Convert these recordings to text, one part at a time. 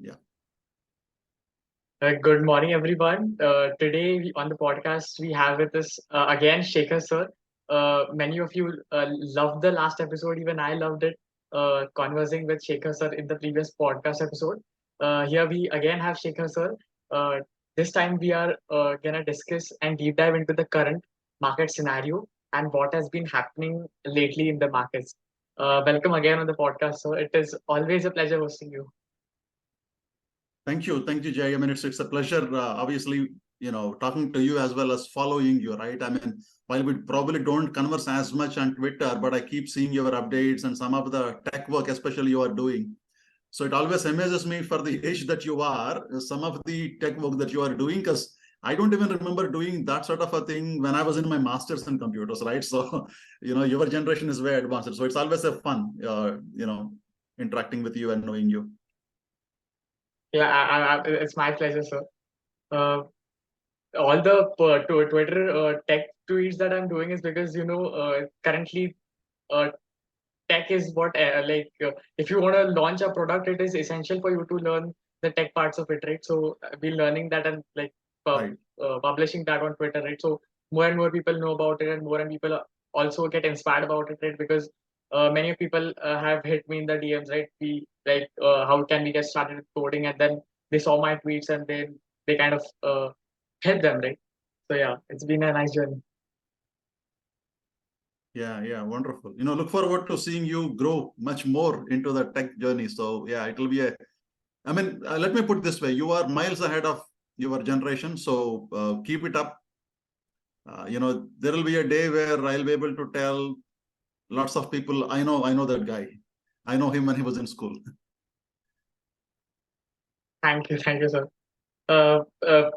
Yeah. Good morning, everyone. Today on the podcast, we have with us again Shekhar Sir. Many of you loved the last episode, even I loved it, conversing with Shekhar Sir in the previous podcast episode. Here we again have Shekhar Sir. Uh, this time we are going to discuss and deep dive into the current market scenario and what has been happening lately in the markets. Welcome again on the podcast, sir. It is always a pleasure hosting you. Thank you, Jay. I mean, it's a pleasure. Obviously, talking to you as well as following you, right? I mean, while we probably don't converse as much on Twitter, but I keep seeing your updates and some of the tech work, especially you are doing. So it always amazes me for the age that you are, some of the tech work that you are doing, because I don't even remember doing that sort of a thing when I was in my master's in computers, right? So, your generation is very advanced. So it's always a fun, interacting with you and knowing you. Yeah, it's my pleasure, sir. Uh, all the Twitter tech tweets that I'm doing is because currently uh, tech is what if you want to launch a product, it is essential for you to learn the tech parts of it, right? So we're learning that and Right. publishing that on Twitter, right? So more and more people know about it, and more and people also get inspired about it, right? Because many people have hit me in the DMs, right? We how can we get started with coding, and then they saw my tweets and then they kind of hit them, right? So yeah, it's been a nice journey. Yeah, wonderful. Look forward to seeing you grow much more into the tech journey. So yeah, it'll be I mean, let me put it this way: you are miles ahead of your generation. So keep it up. There will be a day where I'll be able to tell lots of people, I know that guy. I know him when he was in school. Thank you, sir.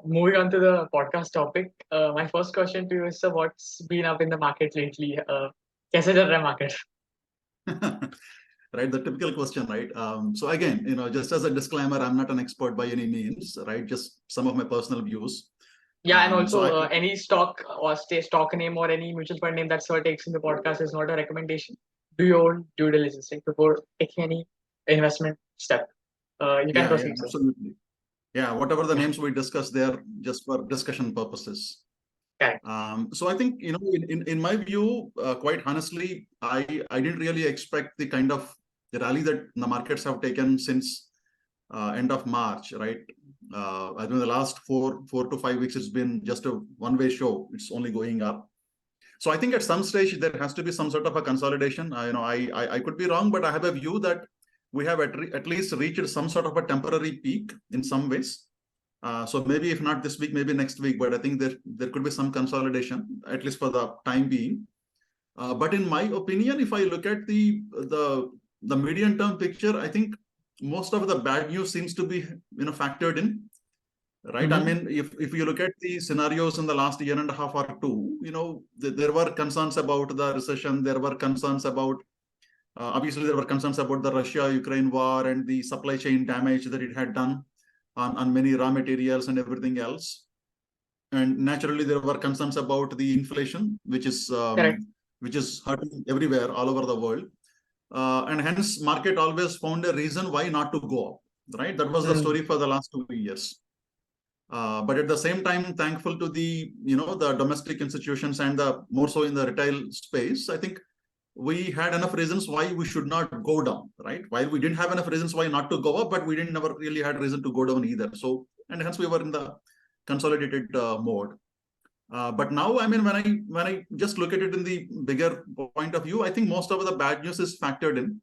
Moving on to the podcast topic, my first question to you is, sir, what's been up in the market lately? कैसे चल रहा है market? Right, the typical question, right? So again, just as a disclaimer, I'm not an expert by any means, right? Just some of my personal views. Yeah, and also So any stock or stock name or any mutual fund name that sir takes in the podcast is not a recommendation. Do your own due diligence, right, before taking any investment step. You can yeah, proceed, sir. absolutely. Yeah, whatever the Yeah. names we discuss, they're just for discussion purposes. Correct. So I think, in my view, quite honestly, I didn't really expect the kind of rally that the markets have taken since end of March, right? I think the last 4 to 5 weeks, it's been just a one-way show. It's only going up. So I think at some stage there has to be some sort of a consolidation. I could be wrong, but I have a view that we have at least reached some sort of a temporary peak in some ways. So maybe if not this week, maybe next week, but I think there could be some consolidation, at least for the time being. But in my opinion, if I look at the medium term picture, I think most of the bad news seems to be factored in, right? I mean, if you look at the scenarios in the last year and a half or two, there were concerns about the recession. There were concerns about obviously there were concerns about the Russia-Ukraine war and the supply chain damage that it had done on many raw materials and everything else. And naturally, there were concerns about the inflation, which is Correct. hurting everywhere, all over the world. And hence, market always found a reason why not to go up, right? That was the story for the last 2 years. But at the same time, thankful to the the domestic institutions and the more so in the retail space, I think we had enough reasons why we should not go down, right? While we didn't have enough reasons why not to go up, but we didn't never really had reason to go down either. So, and hence we were in the consolidated mode. But now, I mean, when I just look at it in the bigger point of view, I think most of the bad news is factored in.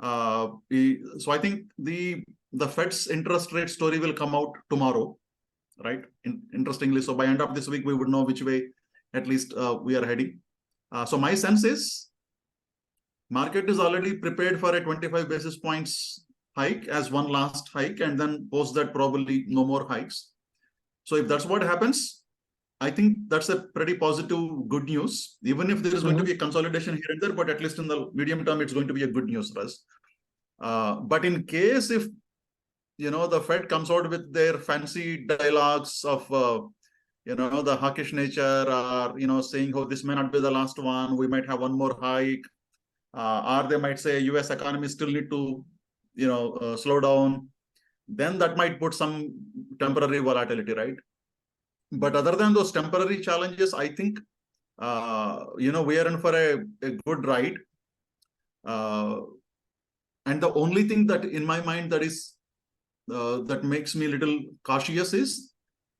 So I think the Fed's interest rate story will come out tomorrow, right? Interestingly, so by end of this week, we would know which way at least we are heading. So my sense is market is already prepared for a 25 basis points hike as one last hike, and then post that probably no more hikes. So if that's what happens, I think that's a pretty positive good news, even if there is going to be a consolidation here and there, but at least in the medium term, it's going to be a good news for us. But in case if, the Fed comes out with their fancy dialogues of, the hawkish nature, or, saying, oh, this may not be the last one, we might have one more hike, or they might say US economy still need to, slow down. then that might put some temporary volatility, right? But other than those temporary challenges, I think we are in for a good ride. And the only thing that in my mind that makes me a little cautious is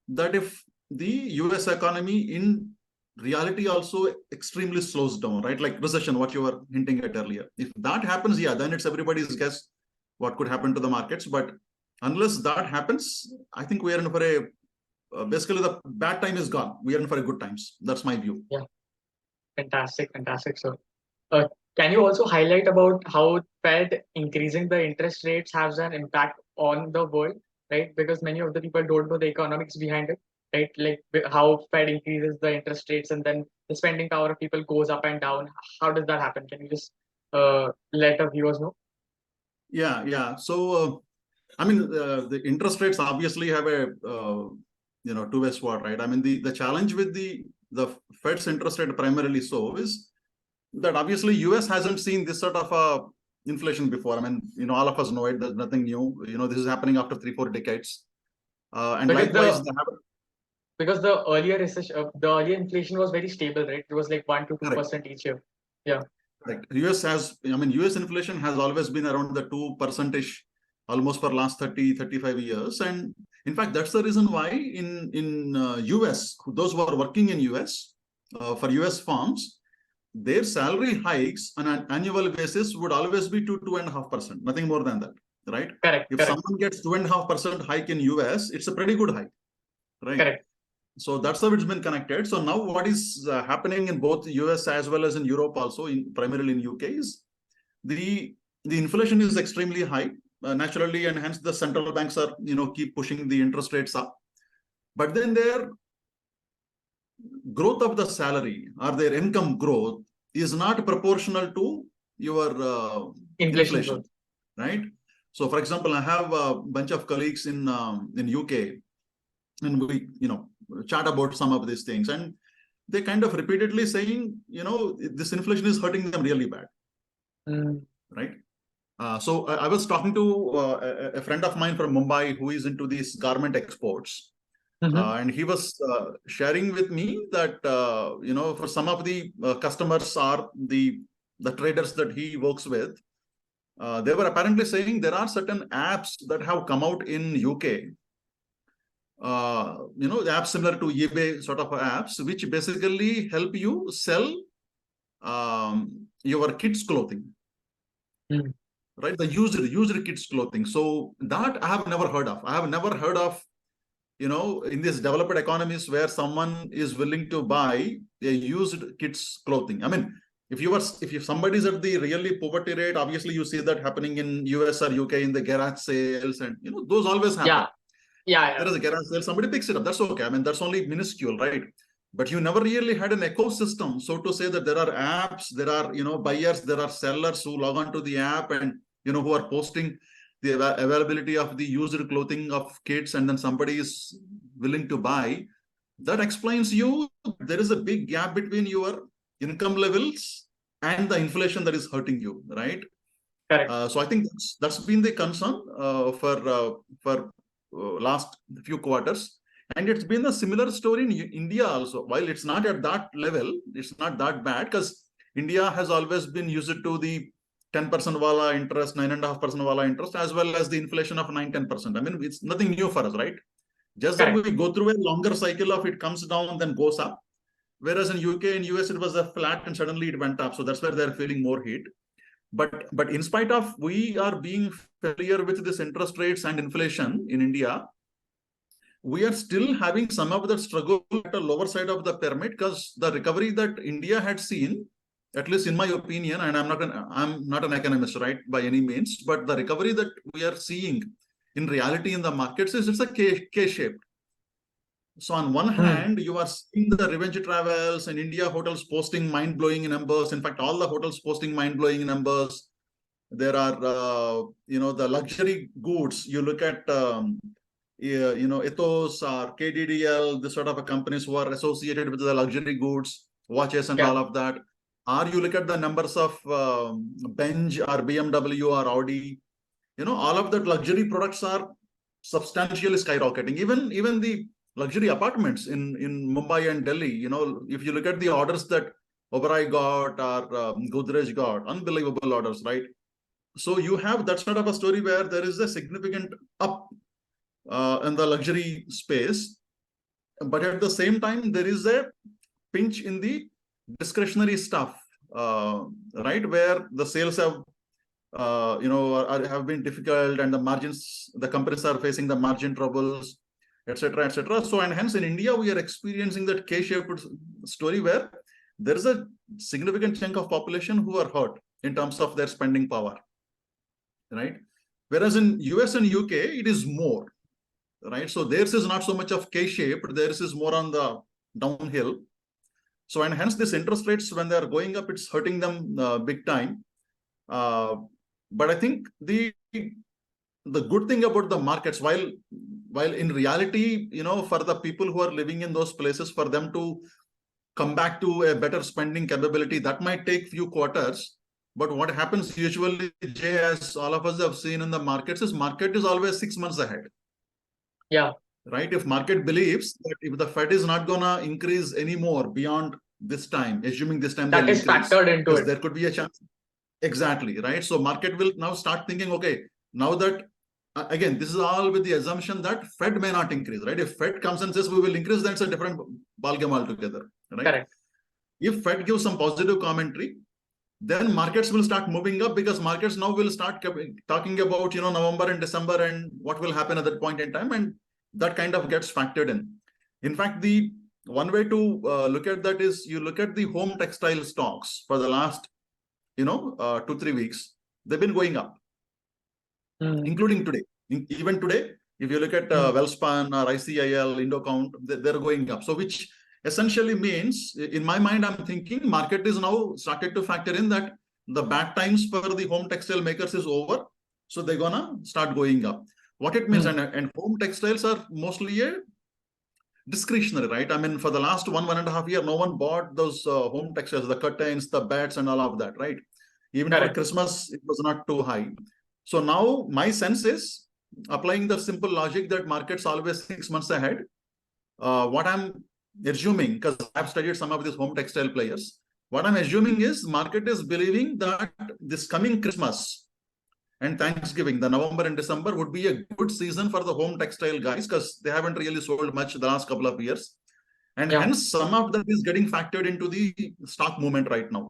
that if the US economy in reality also extremely slows down, right? Like recession, what you were hinting at earlier. If that happens, yeah, then it's everybody's guess what could happen to the markets. But unless that happens, I think we are in for basically the bad time is gone. We are in for a good times. That's my view. Yeah, fantastic, sir. Uh, can you also highlight about how Fed increasing the interest rates has an impact on the world, right? Because many of the people don't know the economics behind it, right? Like how Fed increases the interest rates and then the spending power of people goes up and down. How does that happen? Can you just let our viewers know? Yeah. So, the interest rates obviously have a two-way sword, right? I mean, the challenge with the Fed's interest rate primarily is that obviously US hasn't seen this sort of inflation before. I mean, all of us know it. There's nothing new. This is happening after 3-4 decades. And Because likewise, because the earlier recession, the earlier inflation was very stable, right? It was like 1 to 2% each year. Yeah. Right. US inflation has always been around the 2%-ish almost for last 30-35 years. And in fact, that's the reason why in US, those who are working in US, for US firms, their salary hikes on an annual basis would always be 2.5%, nothing more than that, right? If someone gets 2.5% hike in US, it's a pretty good hike, right? Correct. So that's how it's been connected. So now what is happening in both US as well as in Europe also, primarily in UK, is the inflation is extremely high naturally, and hence the central banks are keep pushing the interest rates up. But then their growth of the salary or their income growth is not proportional to your inflation, right? So, for example, I have a bunch of colleagues in UK, and we chat about some of these things, and they kind of repeatedly saying, this inflation is hurting them really bad, right? So I was talking to a friend of mine from Mumbai who is into these garment exports. And he was sharing with me that, for some of the customers or the traders that he works with, they were apparently saying there are certain apps that have come out in UK, apps similar to eBay sort of apps, which basically help you sell your kids' clothing. Right, the used kids' clothing. So that I have never heard of. I have never heard of, in these developed economies where someone is willing to buy a used kids' clothing. I mean, if somebody's at the really poverty rate, obviously you see that happening in US or UK in the garage sales, and those always happen. Yeah. There is a garage sale, somebody picks it up. That's okay. I mean, that's only minuscule, right? But you never really had an ecosystem, so to say, that there are apps, there are buyers, there are sellers who log on to the app and who are posting the availability of the used clothing of kids, and then somebody is willing to buy. That explains you there is a big gap between your income levels and the inflation that is hurting you, right? Correct. So I think that's been the concern for last few quarters. And it's been a similar story in India also. While it's not at that level, it's not that bad, because India has always been used to the 10% wala interest, 9.5% wala interest, as well as the inflation of 9-10%. I mean, it's nothing new for us, right? Just that we go through a longer cycle of it comes down, then goes up. Whereas in UK and US, it was a flat and suddenly it went up. So that's where they're feeling more heat. But in spite of we are being familiar with this interest rates and inflation in India, we are still having some of that struggle at the lower side of the pyramid, because the recovery that India had seen, at least in my opinion, and I'm not an economist, right, by any means, but the recovery that we are seeing in reality in the markets it's a K-shaped. So on one hand, you are seeing the revenge travels and India hotels posting mind-blowing numbers. In fact, all the hotels posting mind-blowing numbers. There are, the luxury goods. You look at, Ethos or KDDL, this sort of companies who are associated with the luxury goods, watches and all of that. Or you look at the numbers of Benz or BMW or Audi, all of that luxury products are substantially skyrocketing. Even the luxury apartments in Mumbai and Delhi, if you look at the orders that Oberoi got or Godrej got, unbelievable orders, right? So you have that sort of a story where there is a significant up in the luxury space, but at the same time there is a pinch in the discretionary stuff, right, where the sales have have been difficult, and the margins, the companies are facing the margin troubles, etc., etc. So, and hence in India we are experiencing that K-shaped story where there is a significant chunk of population who are hurt in terms of their spending power, right? Whereas in US and UK it is more, right? So theirs is not so much of K-shaped, theirs is more on the downhill. So, and hence this interest rates, when they are going up, it's hurting them big time. But I think the good thing about the markets, while in reality, for the people who are living in those places, for them to come back to a better spending capability, that might take few quarters. But what happens usually, Jay, as all of us have seen in the markets, is market is always 6 months ahead. Yeah. Right? If market believes that if the Fed is not going to increase anymore beyond this time, assuming this time that is factored into it, there could be a chance. Exactly, right? So market will now start thinking, okay, now that, again, this is all with the assumption that Fed may not increase, right? If Fed comes and says we will increase, then it's a different ballgame altogether, right? Correct. If Fed gives some positive commentary, then markets will start moving up, because markets now will start talking about, November and December and what will happen at that point in time, and that kind of gets factored in. In fact, the one way to look at that is you look at the home textile stocks for the last 2-3 weeks. They've been going up, including today. Even today, if you look at Wellspan or ICIL, Indocount, they're going up. So which essentially means, in my mind, I'm thinking market is now started to factor in that the bad times for the home textile makers is over. So they're gonna start going up. What it means, and home textiles are mostly a discretionary, right? I mean, for the last 1.5 years, no one bought those home textiles, the curtains, the beds, and all of that, right? Even for Christmas, it was not too high. So now my sense is, applying the simple logic that market's always 6 months ahead, what I'm assuming, because I've studied some of these home textile players, what I'm assuming is market is believing that this coming Christmas and Thanksgiving, the November and December, would be a good season for the home textile guys, because they haven't really sold much the last couple of years. And hence some of that is getting factored into the stock movement right now.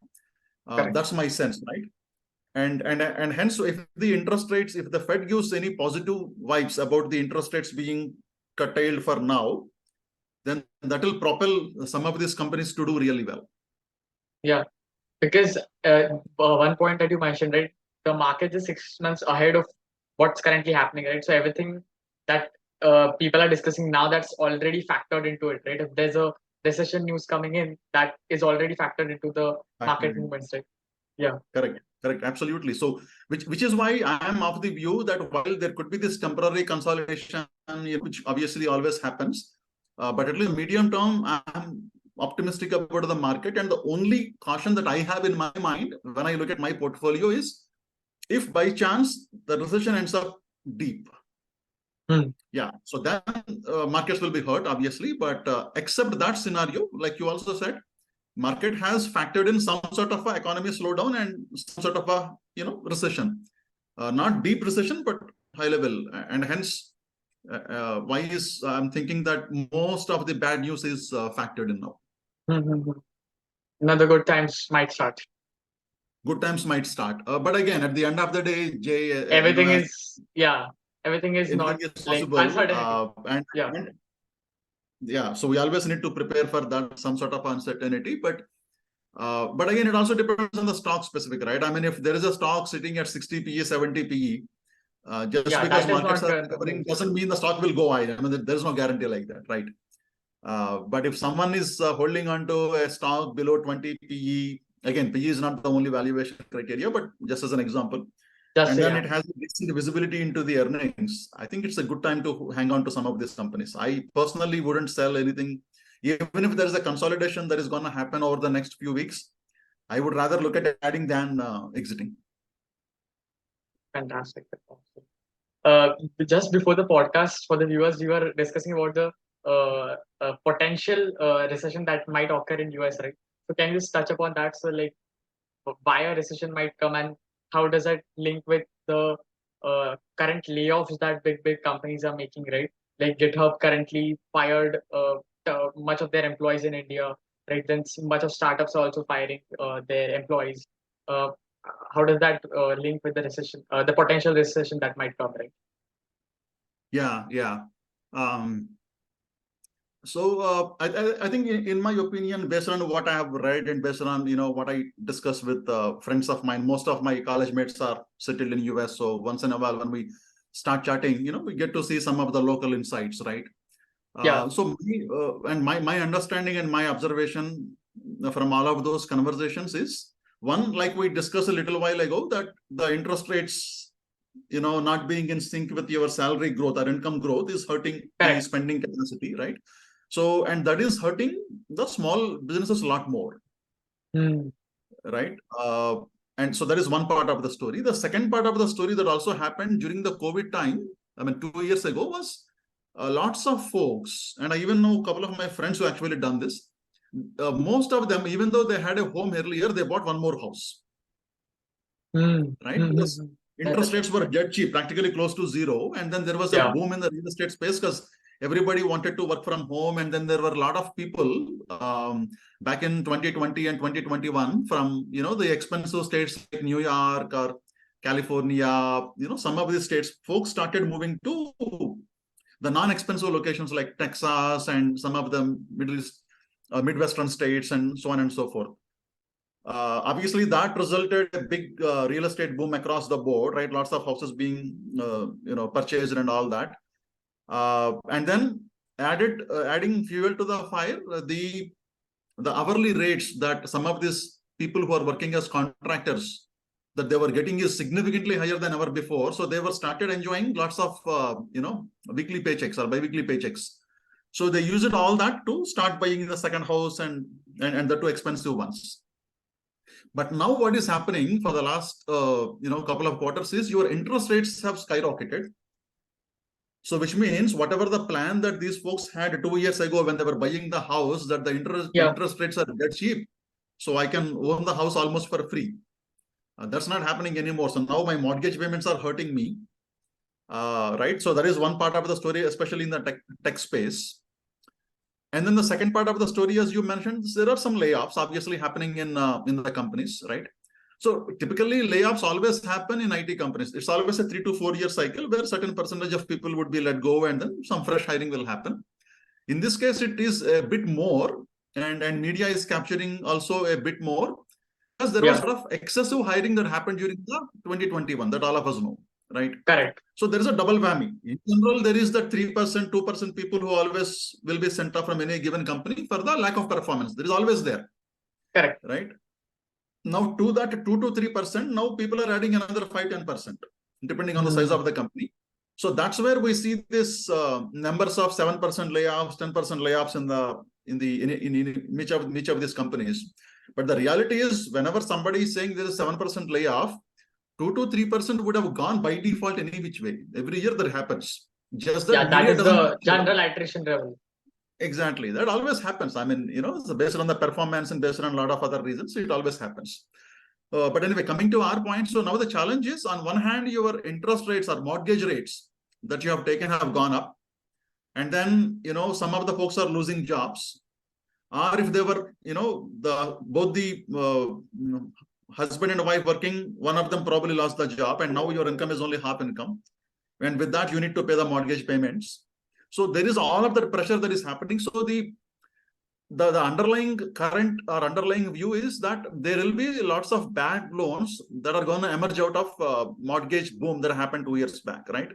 That's my sense, right? And hence, if the interest rates, if the Fed gives any positive vibes about the interest rates being curtailed for now, then that will propel some of these companies to do really well. Yeah, because one point that you mentioned, right? The market is 6 months ahead of what's currently happening, right? So everything that people are discussing now, that's already factored into it, right? If there's a recession news coming in, that is already factored into the market movements, right? Yeah. Correct. Absolutely. So, which is why I am of the view that while there could be this temporary consolidation, which obviously always happens, but at least medium term, I'm optimistic about the market. And the only caution that I have in my mind when I look at my portfolio is, if by chance the recession ends up deep, yeah, so then markets will be hurt, obviously. But except that scenario, like you also said, market has factored in some sort of a economy slowdown and some sort of a recession, not deep recession, but high level, and hence why is I'm thinking that most of the bad news is factored in now. Now the good times might start. Good times might start, but again, at the end of the day, Jay, everything is not possible, uncertainty. So we always need to prepare for that, some sort of uncertainty. But again, it also depends on the stock specific, right? I mean, if there is a stock sitting at 60 PE, 70 PE, just because markets are recovering doesn't mean the stock will go high. I mean, there's no guarantee like that, right? But if someone is holding on to a stock below 20 PE, again, PE is not the only valuation criteria, but just as an example, it has decent visibility into the earnings, I think it's a good time to hang on to some of these companies. I personally wouldn't sell anything. Even if there is a consolidation that is going to happen over the next few weeks, I would rather look at adding than exiting. Fantastic. Just before the podcast, for the viewers, we were discussing about the potential recession that might occur in US, right? So can you just touch upon that? So like, why a recession might come, and how does that link with the current layoffs that big companies are making, right? Like GitHub currently fired much of their employees in India, right? Then much of startups are also firing their employees. Uh, how does that link with the recession, the potential recession that might come, right? Yeah. Um, I think in my opinion, based on what I have read and based on what I discuss with friends of mine, most of my college mates are settled in US. So once in a while, when we start chatting, we get to see some of the local insights, right? Yeah, My understanding and my observation from all of those conversations is one, like we discussed a little while ago, that the interest rates, not being in sync with your salary growth or income growth is hurting the correct. spending capacity, right? So, and that is hurting the small businesses a lot more, Hmm. right? And so that is one part of the story. The second part of the story that also happened during the COVID time, I mean, 2 years ago, was lots of folks, and I even know a couple of my friends who actually done this. Most of them, even though they had a home earlier, they bought one more house, Hmm. right? Hmm. Because interest That's rates were dead cheap, practically close to zero. And then there was a yeah, boom in the real estate space because everybody wanted to work from home. And then there were a lot of people back in 2020 and 2021 from, the expensive states like New York or California, some of these states, folks started moving to the non-expensive locations like Texas and some of the Middle East, Midwestern states and so on and so forth. Obviously, that resulted a big real estate boom across the board, right? Lots of houses being, purchased and all that. And then adding fuel to the fire, the hourly rates that some of these people who are working as contractors that they were getting is significantly higher than ever before. So they were started enjoying lots of, weekly paychecks or bi-weekly paychecks. So they use it all that to start buying the second house and the two expensive ones. But now what is happening for the last couple of quarters is your interest rates have skyrocketed. So which means whatever the plan that these folks had 2 years ago when they were buying the house, that the yeah, interest rates are dead cheap, so I can own the house almost for free. That's not happening anymore. So now my mortgage payments are hurting me. Right. So that is one part of the story, especially in the tech space. And then the second part of the story, as you mentioned, there are some layoffs obviously happening in the companies, right? So typically layoffs always happen in IT companies. It's always a 3 to 4 year cycle where certain percentage of people would be let go and then some fresh hiring will happen. In this case, it is a bit more, and media is capturing also a bit more because there was yeah, a lot of excessive hiring that happened during the 2021 that all of us know, right? correct. So there is a double whammy. In general, there is the 3%, 2% people who always will be sent off from any given company for the lack of performance. There is always there, Correct. right? Now to that 2 to 3%, now people are adding another 5-10%, depending on the size Hmm. of the company. So that's where we see this numbers of 7% layoffs, 10% layoffs in each of these companies. But the reality is, whenever somebody is saying there is 7% layoff, 2 to 3% would have gone by default any which way. Every year that happens. Just that Yeah, that media is doesn't the talk about it. general attrition level. Exactly. That always happens. I mean, it's based on the performance and based on a lot of other reasons. So it always happens. But anyway, coming to our point. So now the challenge is, on one hand, your interest rates or mortgage rates that you have taken have gone up. And then, some of the folks are losing jobs. Or if they were, both the husband and wife working, one of them probably lost the job and now your income is only half income. And with that, you need to pay the mortgage payments. So there is all of that pressure that is happening. So the underlying current or underlying view is that there will be lots of bad loans that are going to emerge out of mortgage boom that happened 2 years back, right?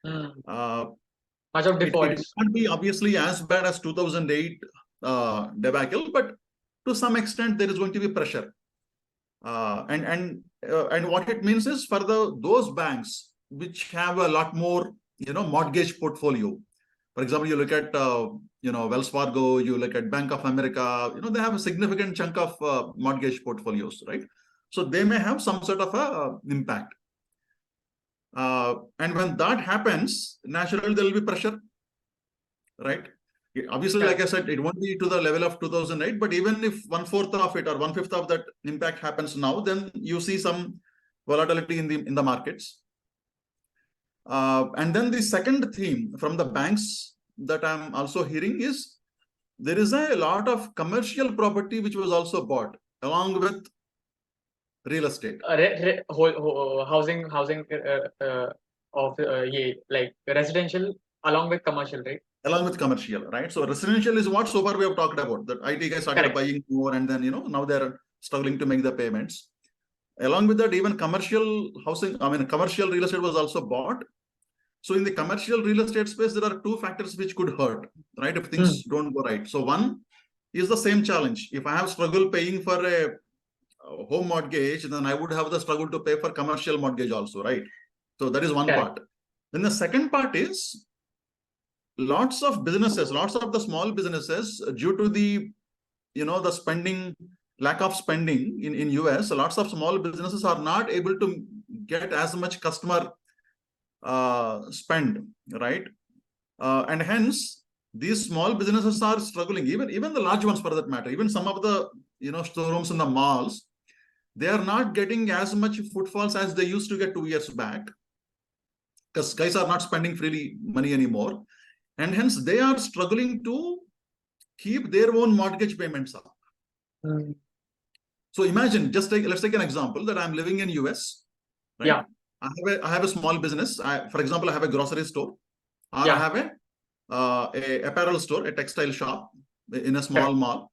Hmm. Uh, Much of it defaults. can't be obviously as bad as 2008 debacle, but to some extent there is going to be pressure. And what it means is for those banks which have a lot more mortgage portfolio. For example, you look at Wells Fargo, you look at Bank of America. They have a significant chunk of mortgage portfolios, right? So they may have some sort of a impact. And when that happens, naturally there will be pressure, right? Obviously, like I said, it won't be to the level of 2008, but even if 1/4 of it or 1/5 of that impact happens now, then you see some volatility in the markets. And then the second theme from the banks that I'm also hearing is there is a lot of commercial property which was also bought along with real estate. Housing of like residential along with commercial, right? Along with commercial, right? So residential is what so far we have talked about. That IT guys started buying more, and then now they're struggling to make the payments. Along with that, even commercial housing, commercial real estate was also bought. So in the commercial real estate space, there are two factors which could hurt, right? If things don't go right. So one is the same challenge. If I have struggle paying for a home mortgage, then I would have the struggle to pay for commercial mortgage also, right? So that is one part. Then the second part is lots of businesses, lots of the small businesses, due to the the spending, lack of spending in US, lots of small businesses are not able to get as much customer spend, right? And hence these small businesses are struggling, even the large ones for that matter. Even some of the storerooms in the malls, they are not getting as much footfalls as they used to get 2 years back, because guys are not spending freely money anymore, and hence they are struggling to keep their own mortgage payments up. So imagine, let's take an example that I'm living in US, right? Yeah. I have a small business. For example, I have a grocery store, or I have a apparel store, a textile shop in a small mall.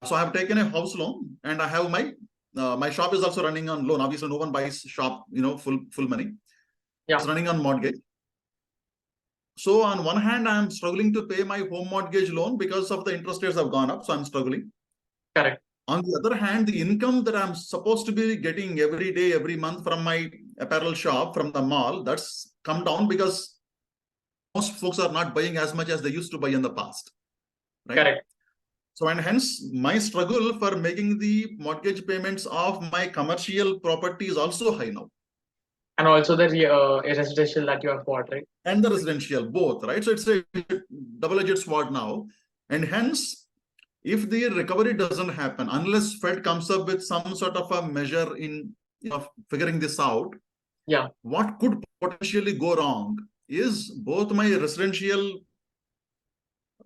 So I have taken a house loan, and I have my shop is also running on loan. Obviously, no one buys shop, full money. It's running on mortgage. So on one hand, I'm struggling to pay my home mortgage loan because of the interest rates have gone up. So I'm struggling. Correct. On the other hand, the income that I'm supposed to be getting every day, every month from my apparel shop, from the mall, that's come down because most folks are not buying as much as they used to buy in the past. Right? Correct. So, and hence my struggle for making the mortgage payments of my commercial property is also high now. And also the residential that you have bought, right? And the residential, both, right? So it's a double-edged sword now. And hence, if the recovery doesn't happen, unless Fed comes up with some sort of a measure in figuring this out, what could potentially go wrong is both my residential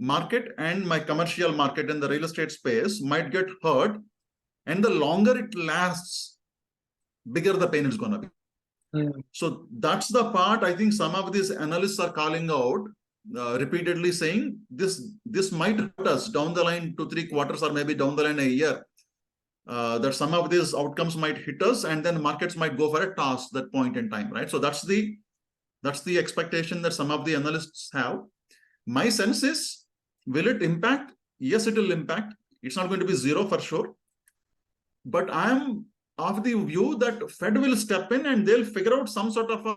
market and my commercial market in the real estate space might get hurt. And the longer it lasts, bigger the pain is going to be. So that's the part I think some of these analysts are calling out, repeatedly saying this might hurt us down the line 2-3 quarters, or maybe down the line a year, that some of these outcomes might hit us, and then markets might go for a toss that point in time, right? So that's the expectation that some of the analysts have. My sense is, will it impact? Yes, it will impact. It's not going to be zero for sure, but I am of the view that Fed will step in and they'll figure out some sort of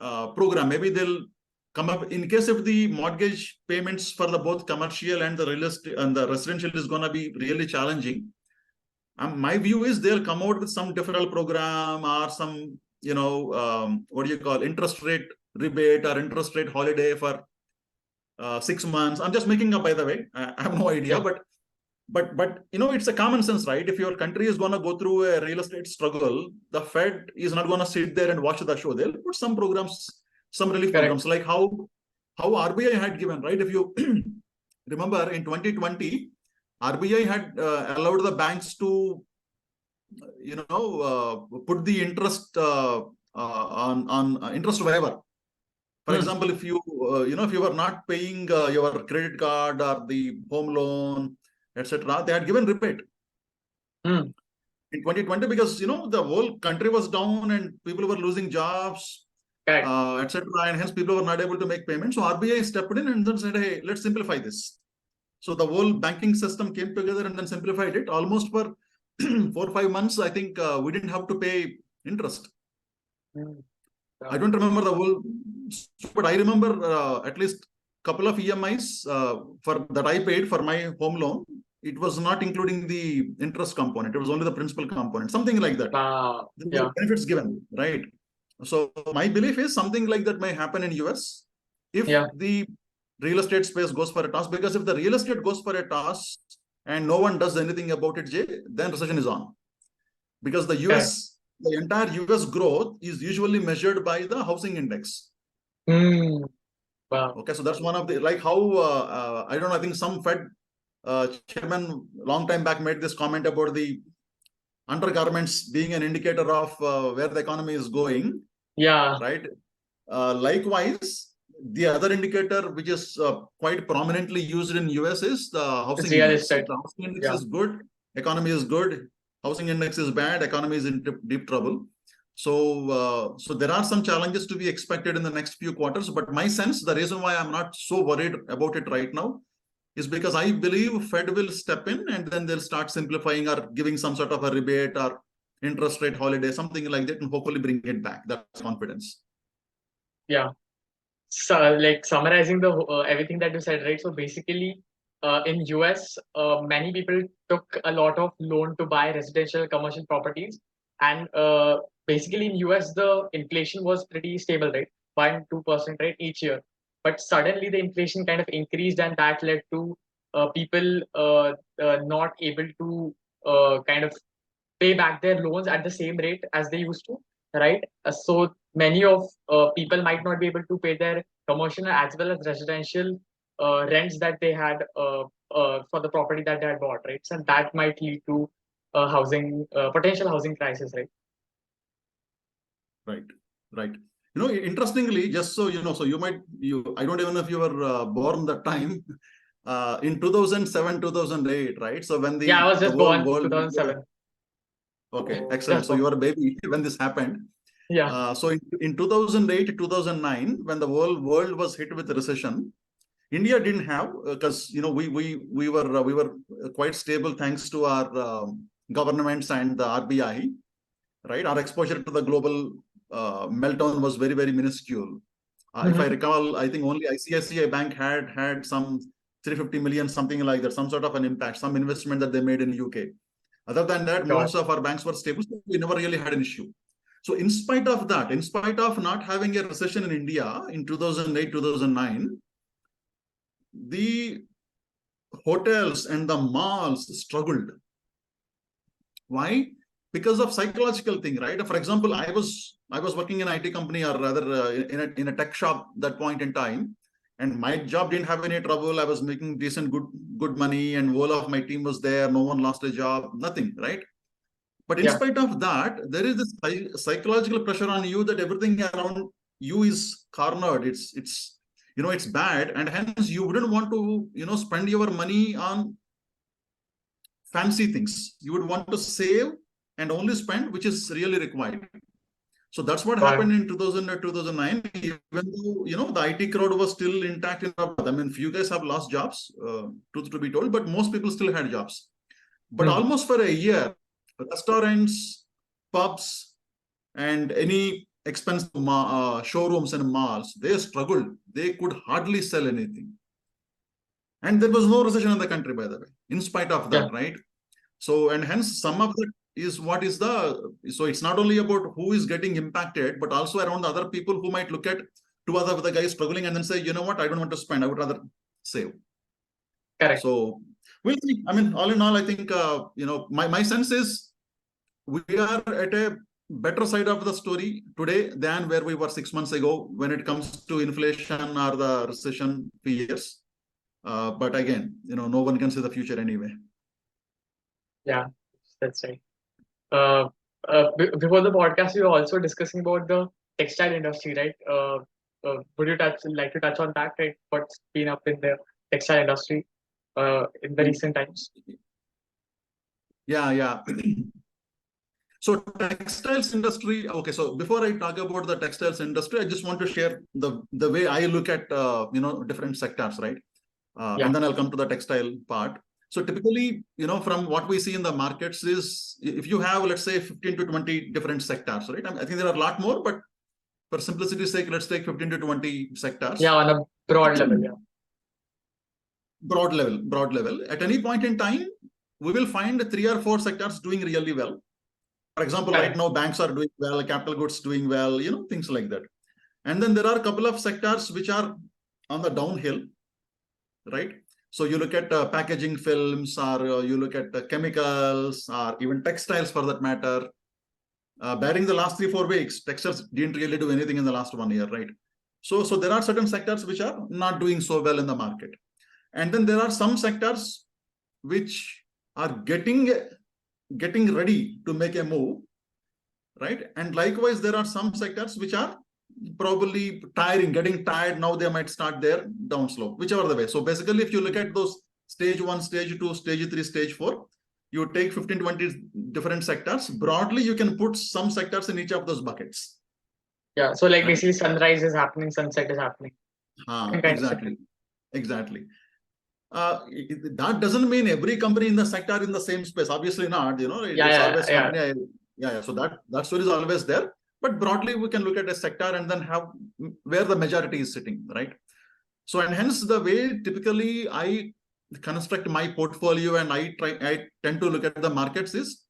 a program. Maybe they'll come up in case if the mortgage payments for the both commercial and the real estate and the residential is going to be really challenging. My view is they'll come out with some deferral program or some, interest rate rebate or interest rate holiday for 6 months. I'm just making up, by the way. I have no idea, but it's a common sense, right? If your country is going to go through a real estate struggle, the Fed is not going to sit there and watch the show. They'll put some programs, some relief programs, like how RBI had given, right? If you remember, in 2020, RBI had allowed the banks to, put the interest on interest waiver. For example, if you were not paying your credit card or the home loan, etc., they had given rebate in 2020 because the whole country was down and people were losing jobs, etc., and hence people were not able to make payments. So RBI stepped in and then said, "Hey, let's simplify this." So the whole banking system came together and then simplified it. Almost for 4 or 5 months, I think we didn't have to pay interest. I don't remember the whole, but I remember at least couple of EMIs that I paid for my home loan it was not including the interest component. It was only the principal component, something like that. Yeah. Benefits given, right? So my belief is something like that may happen in US if the real estate space goes for a toss. Because if the real estate goes for a toss and no one does anything about it, Jay, then recession is on. Because the entire US growth is usually measured by the housing index. Wow. Okay, so that's one of the, like how, I don't know, I think some Fed chairman long time back made this comment about the undergarments being an indicator of where the economy is going. Yeah. Right. Likewise, the other indicator which is quite prominently used in US is the housing index. So the housing index is good, economy is good. Housing index is bad, economy is in deep trouble. So, so there are some challenges to be expected in the next few quarters. But my sense, the reason why I'm not so worried about it right now is because I believe Fed will step in and then they'll start simplifying or giving some sort of a rebate or interest rate holiday, something like that, and hopefully bring it back. That's confidence. Yeah. So, like summarizing the everything that you said, right? So basically, in US, many people took a lot of loan to buy residential, commercial properties, and basically in US the inflation was pretty stable, right? 1-2% rate each year. But suddenly the inflation kind of increased, and that led to people not able to kind of pay back their loans at the same rate as they used to, right? So many of people might not be able to pay their commercial as well as residential rents that they had for the property that they had bought, right? So that might lead to potential housing crisis, right? Right. You know, interestingly, just so you know, so I don't even know if you were born that time, in 2007, 2008, right? So when I was just born world 2007. Okay, excellent. So you were a baby when this happened. So in 2008, 2009, when the world was hit with the recession, India didn't have, because we were quite stable thanks to our governments and the RBI, right? Our exposure to the global meltdown was very, very minuscule. If I recall, I think only ICICI Bank had some 350 million, something like that, some sort of an impact, some investment that they made in UK. Other than that, most of our banks were stable, so we never really had an issue. So in spite of that, in spite of not having a recession in India in 2008, 2009, the hotels and the malls struggled. Why? Because of psychological thing, right? For example, I was working in an IT company, or rather in a tech shop that point in time, and my job didn't have any trouble. I was making decent, good money, and whole of my team was there. No one lost a job, nothing, right? But in spite of that, there is this psychological pressure on you that everything around you is cornered. It's bad, and hence you wouldn't want to spend your money on fancy things. You would want to save and only spend which is really required. So that's what happened in 2000 or 2009. Even though the IT crowd was still intact in Hyderabad. I mean, few guys have lost jobs, truth to be told, but most people still had jobs. But almost for a year, restaurants, pubs, and any expensive showrooms and malls, they struggled. They could hardly sell anything. And there was no recession in the country, by the way, in spite of that, right? So, and hence some of that is so it's not only about who is getting impacted, but also around the other people who might look at two other the guys struggling and then say, you know what, I don't want to spend, I would rather save. Correct. So we'll see. I mean, all in all, I think, my sense is we are at a better side of the story today than where we were 6 months ago when it comes to inflation or the recession fears. But again, no one can see the future anyway. Yeah, that's right. Before the podcast, we were also discussing about the textile industry, right? Would you like to touch on that, right? What's been up in the textile industry in the recent times? Yeah. So textiles industry. Okay, so before I talk about the textiles industry, I just want to share the way I look at different sectors, right? And then I'll come to the textile part. So typically, from what we see in the markets is if you have, let's say, 15 to 20 different sectors, right? I think there are a lot more, but for simplicity's sake, let's take 15 to 20 sectors. Yeah, on a broad level, broad level. At any point in time, we will find 3 or 4 sectors doing really well. For example, right now, banks are doing well, capital goods doing well, things like that. And then there are a couple of sectors which are on the downhill, right? So you look at packaging films, or you look at chemicals, or even textiles for that matter. Barring the last 3-4 weeks, textiles didn't really do anything in the last 1 year, right? So there are certain sectors which are not doing so well in the market. And then there are some sectors which are getting ready to make a move, right? And likewise, there are some sectors which are probably getting tired. Now they might start their downslope, whichever the way. So basically, if you look at those stage 1, stage 2, stage 3, stage 4, you take 15-20 different sectors. Broadly, you can put some sectors in each of those buckets. Yeah. So like basically sunrise is happening, sunset is happening. Exactly. That doesn't mean every company in the sector in the same space. Obviously not, it's always company. So that story is always there. But broadly, we can look at a sector and then have where the majority is sitting, right? So, and hence the way typically I construct my portfolio and I tend to look at the markets is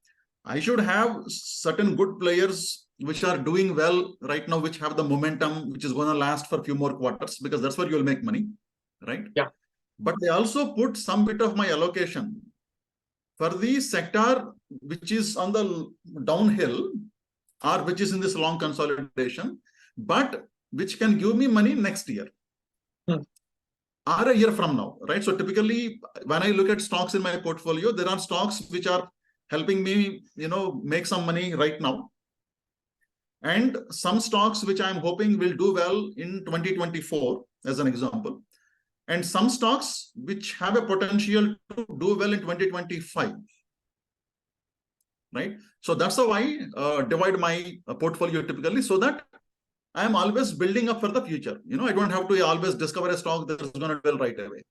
I should have certain good players which are doing well right now, which have the momentum, which is going to last for a few more quarters, because that's where you'll make money, right? Yeah. But they also put some bit of my allocation for the sector which is on the downhill, or which is in this long consolidation, but which can give me money next year or a year from now, right? So typically, when I look at stocks in my portfolio, there are stocks which are helping me, make some money right now, and some stocks which I'm hoping will do well in 2024, as an example, and some stocks which have a potential to do well in 2025. Right. So that's how I divide my portfolio typically, so that I am always building up for the future. I don't have to always discover a stock that is going to do well right away.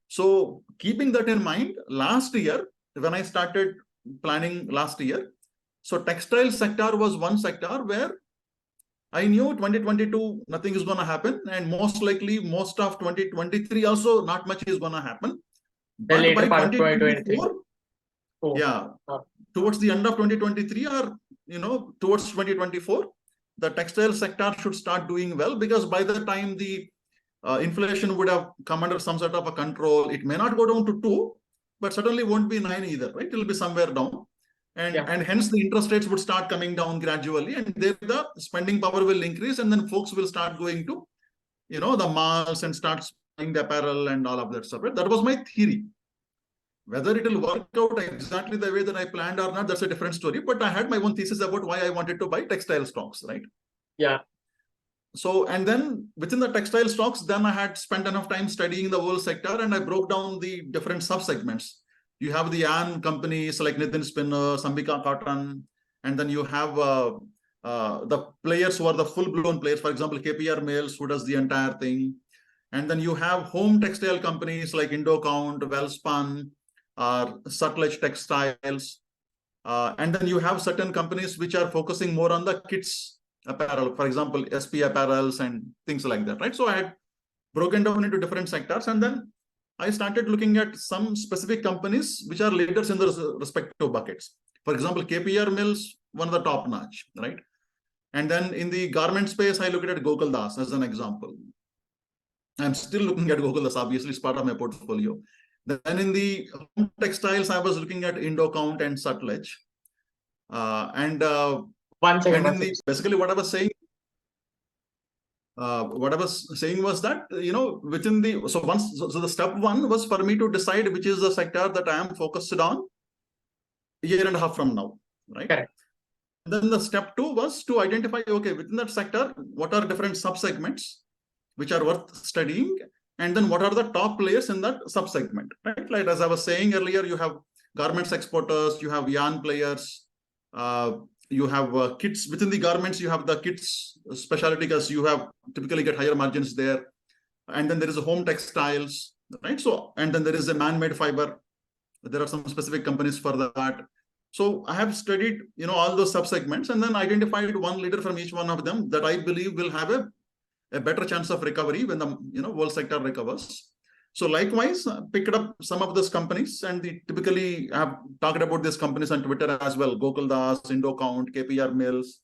So keeping that in mind, last year, when I started planning last year, so textile sector was one sector where I knew 2022, nothing is going to happen. And most likely, most of 2023 also, not much is going to happen. The later part of 2023. Towards the end of 2023 or, towards 2024, the textile sector should start doing well, because by the time the inflation would have come under some sort of a control, it may not go down to 2, but certainly won't be 9 either, right? It will be somewhere down. And hence the interest rates would start coming down gradually, and there the spending power will increase, and then folks will start going to, the malls and start buying the apparel and all of that stuff. Right? That was my theory. Whether it will work out exactly the way that I planned or not, that's a different story. But I had my own thesis about why I wanted to buy textile stocks, right? Yeah. So, and then within the textile stocks, then I had spent enough time studying the whole sector, and I broke down the different sub-segments. You have the yarn companies like Nitin Spinner, Sambika Cotton, and then you have the players who are the full-blown players, for example, KPR Mills, who does the entire thing. And then you have home textile companies like Indocount, Wellspun, Sutlej Textiles. And then you have certain companies which are focusing more on the kids apparel, for example, SP apparels and things like that, right? So I had broken down into different sectors, and then I started looking at some specific companies which are leaders in the respective buckets. For example, KPR Mills, one of the top notch, right? And then in the garment space, I looked at Gokuldas as an example. I'm still looking at Gokuldas, obviously, it's part of my portfolio. Then in the home textiles, I was looking at Indocount and Sutlej. Basically what I was saying, was that, within the, so the step one was for me to decide which is the sector that I am focused on a year and a half from now, right? Correct. Then the step two was to identify, okay, within that sector, what are different sub-segments which are worth studying, and then what are the top players in that sub-segment, right? Like as I was saying earlier, you have garments exporters, you have yarn players, you have kits. Within the garments, you have the kits specialty, because you have typically get higher margins there. And then there is a home textiles, right? So, and then there is a man-made fiber. There are some specific companies for that. So I have studied, all those sub-segments, and then identified one leader from each one of them that I believe will have a better chance of recovery when the whole sector recovers. So likewise, picked up some of those companies, and they typically have talked about these companies on Twitter as well. Gokuldas, Indocount, KPR Mills.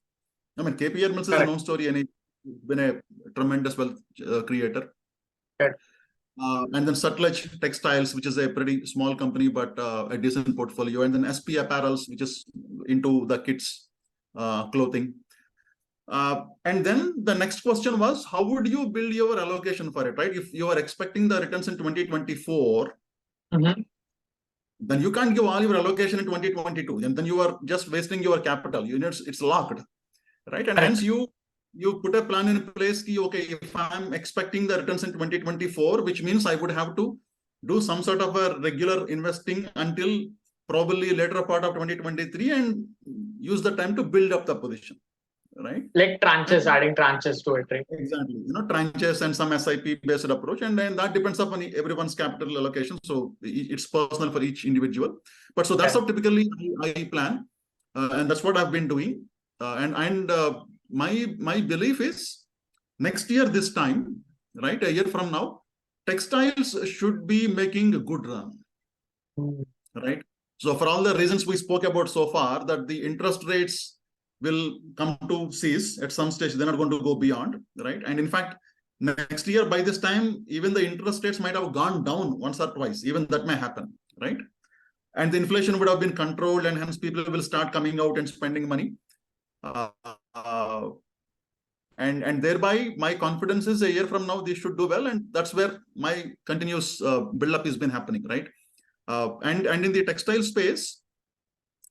I mean, KPR Mills is a known story, and it's been a tremendous wealth creator. Correct. And then Sutlej Textiles, which is a pretty small company, but a decent portfolio. And then SP Apparels, which is into the kids' clothing. And then the next question was, how would you build your allocation for it, right? If you are expecting the returns in 2024, then you can't give all your allocation in 2022. And then you are just wasting your capital. It's locked, right? And hence you put a plan in place. Okay, if I'm expecting the returns in 2024, which means I would have to do some sort of a regular investing until probably later part of 2023 and use the time to build up the position. Right, like tranches, adding tranches to it, right? Exactly, tranches and some SIP based approach, and then that depends upon everyone's capital allocation. So it's personal for each individual. But so that's how typically I plan, and that's what I've been doing. And my belief is next year this time, right, a year from now, textiles should be making a good run, right? So for all the reasons we spoke about so far, that the interest rates will come to cease at some stage. They're not going to go beyond, right? And in fact, next year by this time, even the interest rates might have gone down once or twice. Even that may happen, right? And the inflation would have been controlled, and hence people will start coming out and spending money. And thereby, my confidence is a year from now, they should do well. And that's where my continuous build-up has been happening, right? And in the textile space,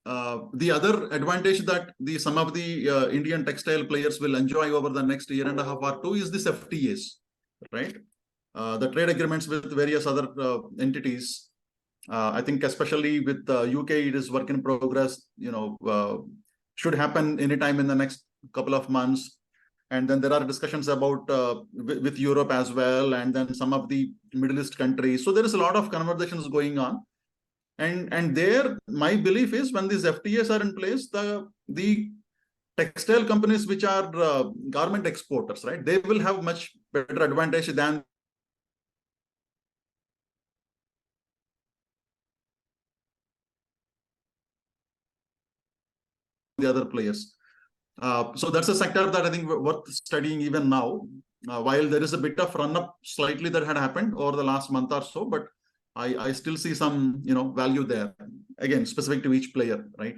the other advantage that some of the Indian textile players will enjoy over the next year and a half or two is this FTAs, right? The trade agreements with various other entities. I think especially with UK, it is work in progress. Should happen anytime in the next couple of months. And then there are discussions about with Europe as well, and then some of the Middle East countries. So there is a lot of conversations going on. And there, my belief is when these FTAs are in place, the textile companies which are garment exporters, right, they will have much better advantage than the other players. So that's a sector that I think worth studying even now. While there is a bit of run-up slightly that had happened over the last month or so, but I still see some value there, again specific to each player, right?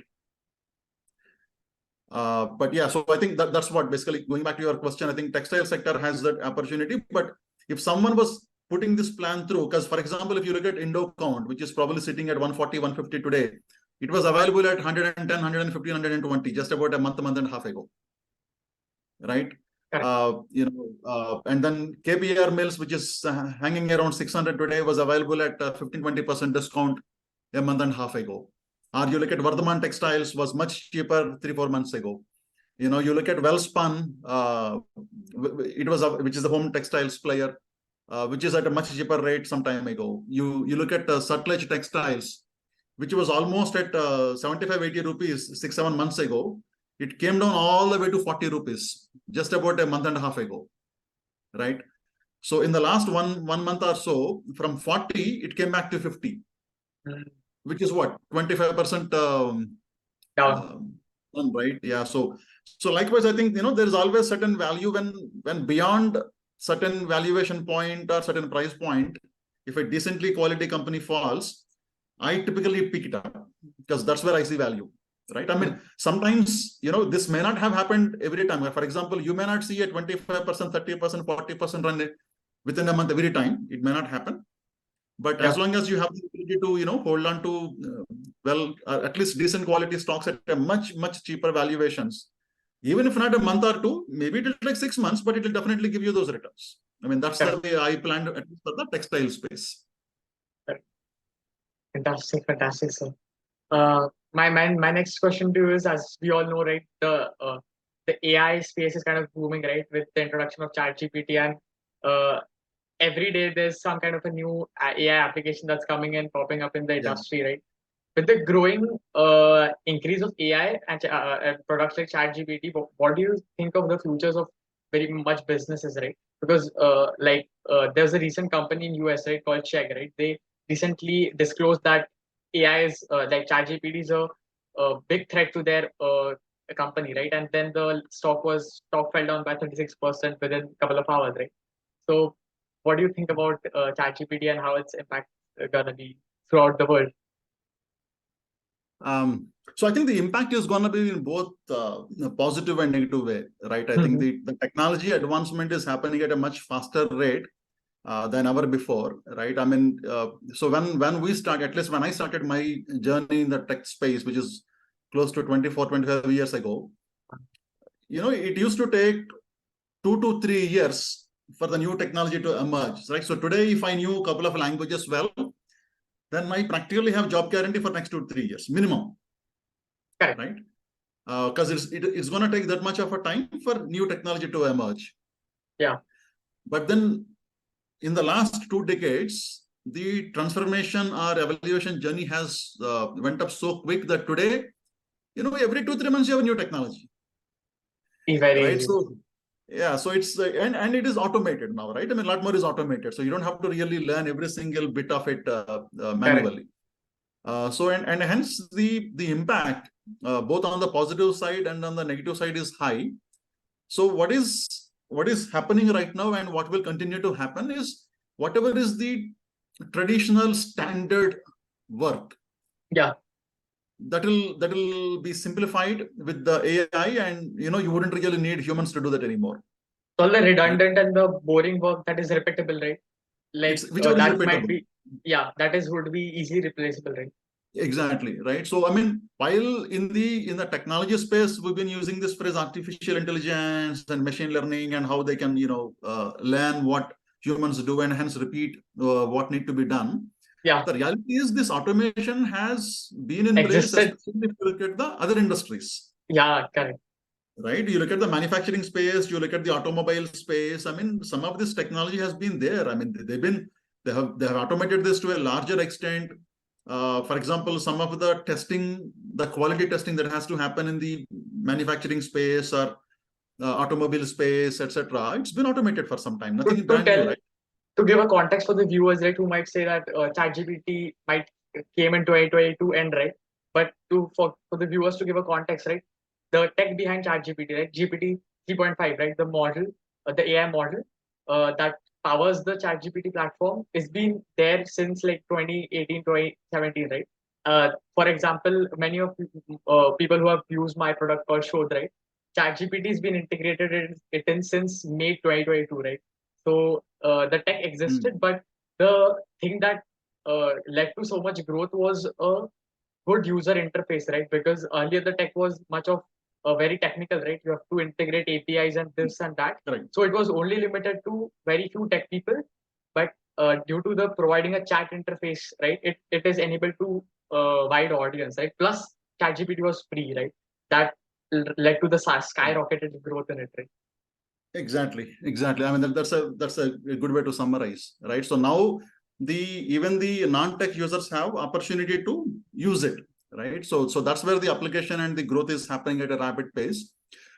But yeah, so I think that's what basically, going back to your question, I think textile sector has that opportunity. But if someone was putting this plan through, because for example, if you look at Indocount, which is probably sitting at 140, 150 today, it was available at 110, 115, 120 just about a month and a half ago, right? And then KPR Mills, which is hanging around 600 today, was available at 15-20% discount a month and a half ago. Or you look at Vardhaman Textiles, was much cheaper 3-4 months ago. You look at Wellspun, which is the home textiles player, which is at a much cheaper rate some time ago. You look at Sutlej Textiles, which was almost at 75-80 rupees 6-7 months ago. It came down all the way to 40 rupees just about a month and a half ago, right? So in the last one month or so, from 40, it came back to 50, which is what, 25% down, right? Yeah. So likewise, I think there is always certain value when beyond certain valuation point or certain price point, if a decently quality company falls, I typically pick it up because that's where I see value. Right. I mean, sometimes, this may not have happened every time. For example, you may not see a 25%, 30%, 40% run within a month every time. It may not happen. But as long as you have the ability to, hold on to, at least decent quality stocks at a much, much cheaper valuations, even if not a month or two, maybe it will take 6 months, but it will definitely give you those returns. I mean, that's the way I planned at least for the textile space. Fantastic, sir. My next question to you is, as we all know, right, the AI space is kind of booming, right, with the introduction of ChatGPT, and every day there's some kind of a new AI application that's coming and popping up in the industry, right? With the growing increase of AI and products like ChatGPT, what do you think of the futures of very much businesses, right? Because there's a recent company in US, right, called Chegg, right? They recently disclosed that AI is like ChatGPT is a big threat to their company, right? And then the stock fell down by 36% within a couple of hours, right? So, what do you think about ChatGPT and how its impact gonna be throughout the world? So I think the impact is going to be in both positive and negative way, right? I think the technology advancement is happening at a much faster rate than ever before, right? I mean, so when we start, at least when I started my journey in the tech space, which is close to 25 years ago, it used to take 2 to 3 years for the new technology to emerge, right? So today, if I knew a couple of languages well, then I practically have job guarantee for next 2 to 3 years minimum, right? Because it's going to take that much of a time for new technology to emerge. Yeah. But then in the last 2 decades, the transformation or evaluation journey has went up so quick that today, every 2-3 months you have a new technology. Very right? easy. So yeah, so it's and it is automated now, right? I mean, a lot more is automated, so you don't have to really learn every single bit of it manually. So and hence the impact both on the positive side and on the negative side is high. So what is happening right now and what will continue to happen is whatever is the traditional standard work, that will be simplified with the AI, and you wouldn't really need humans to do that anymore. So all the redundant and the boring work that is repeatable, right? Like whichever that is repeatable. might be, would be easily replaceable, right? Exactly, right. So I mean, while in the technology space, we've been using this phrase artificial intelligence and machine learning and how they can learn what humans do and hence repeat what need to be done. The reality is this automation has been in place, especially if you look at the other industries. Yeah, correct. Right, you look at the manufacturing space, you look at the automobile space. I mean, some of this technology has been there. I mean, they have automated this to a larger extent. For example, some of the testing, the quality testing that has to happen in the manufacturing space or automobile space, etc., it's been automated for some time. Nothing brand new, right? To give a context for the viewers, right, who might say that ChatGPT might came in 2022 end, right? But for the viewers to give a context, right? The tech behind ChatGPT, right? GPT 3.5, right? The model, the AI model that powers the ChatGPT platform is been there since like 2018, 2017, right? For example, many of people who have used my product called Shod, right? ChatGPT has been integrated in since May 2022, right? So the tech existed, but the thing that led to so much growth was a good user interface, right? Because earlier the tech was much of very technical, right? You have to integrate APIs and this and that. Correct. So it was only limited to very few tech people. But due to the providing a chat interface, right, it is enabled to wide audience, right? Plus ChatGPT was free, right? That led to the skyrocketed growth in it, right? Exactly. I mean, that's a good way to summarize, right? So now even the non-tech users have opportunity to use it, right? So that's where the application and the growth is happening at a rapid pace.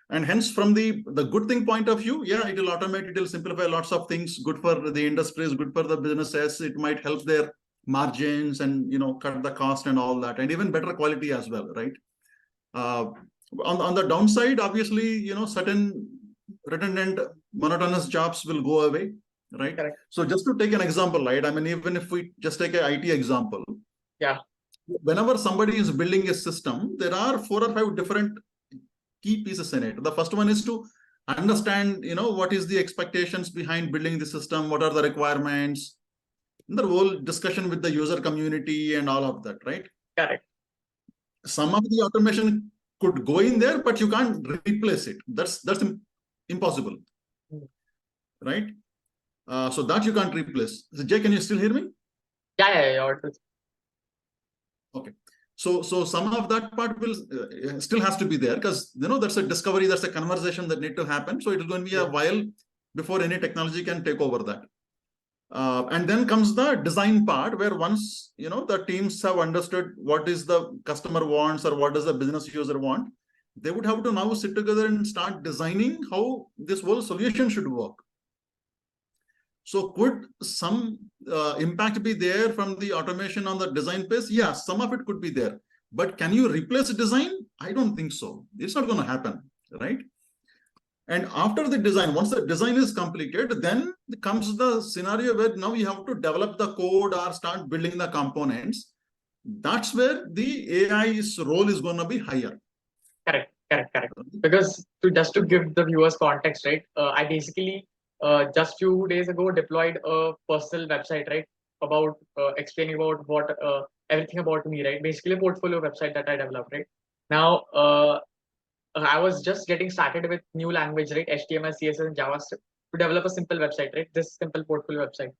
And hence, from the good thing point of view, yeah, it will automate, it will simplify lots of things, good for the industries, good for the businesses. It might help their margins and cut the cost and all that, and even better quality as well, right? On the downside, obviously, certain redundant, monotonous jobs will go away, right? Correct. So just to take an example, right? I mean, even if we just take an IT example, whenever somebody is building a system, there are 4 or 5 different key pieces in it. The first one is to understand, what is the expectations behind building the system, what are the requirements, the whole discussion with the user community and all of that, right? Correct. Some of the automation could go in there, but you can't replace it. That's impossible, right? So that you can't replace. So Jay, can you still hear me? Yeah. Okay. So some of that part will still has to be there, because that's a discovery, that's a conversation that need to happen. So it's going to be a while before any technology can take over that. And then comes the design part, where once the teams have understood what is the customer wants or what does the business user want, they would have to now sit together and start designing how this whole solution should work. So could some impact be there from the automation on the design phase? Yeah, some of it could be there. But can you replace design? I don't think so. It's not going to happen, right? And after the design, once the design is completed, then comes the scenario where now you have to develop the code or start building the components. That's where the AI's role is going to be higher. Correct. Because just to give the viewers context, right? I basically just few days ago deployed a personal website, right? About explaining about what everything about me, right? Basically a portfolio website that I developed, right? Now, I was just getting started with new language, right? HTML, CSS, and JavaScript to develop a simple website, right? This simple portfolio website.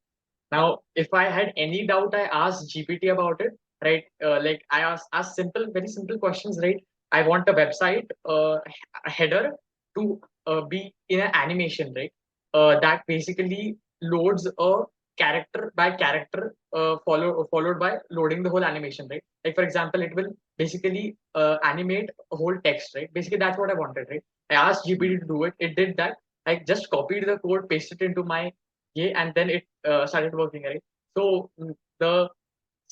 Now, if I had any doubt, I asked GPT about it, right? Like I asked very simple questions, right? I want a website, a header to be in an animation, right? That basically loads a character by character, followed by loading the whole animation, right? Like for example, it will basically animate a whole text, right? Basically, that's what I wanted, right? I asked GPT to do it. It did that. I just copied the code, pasted it into my and then it started working, right? So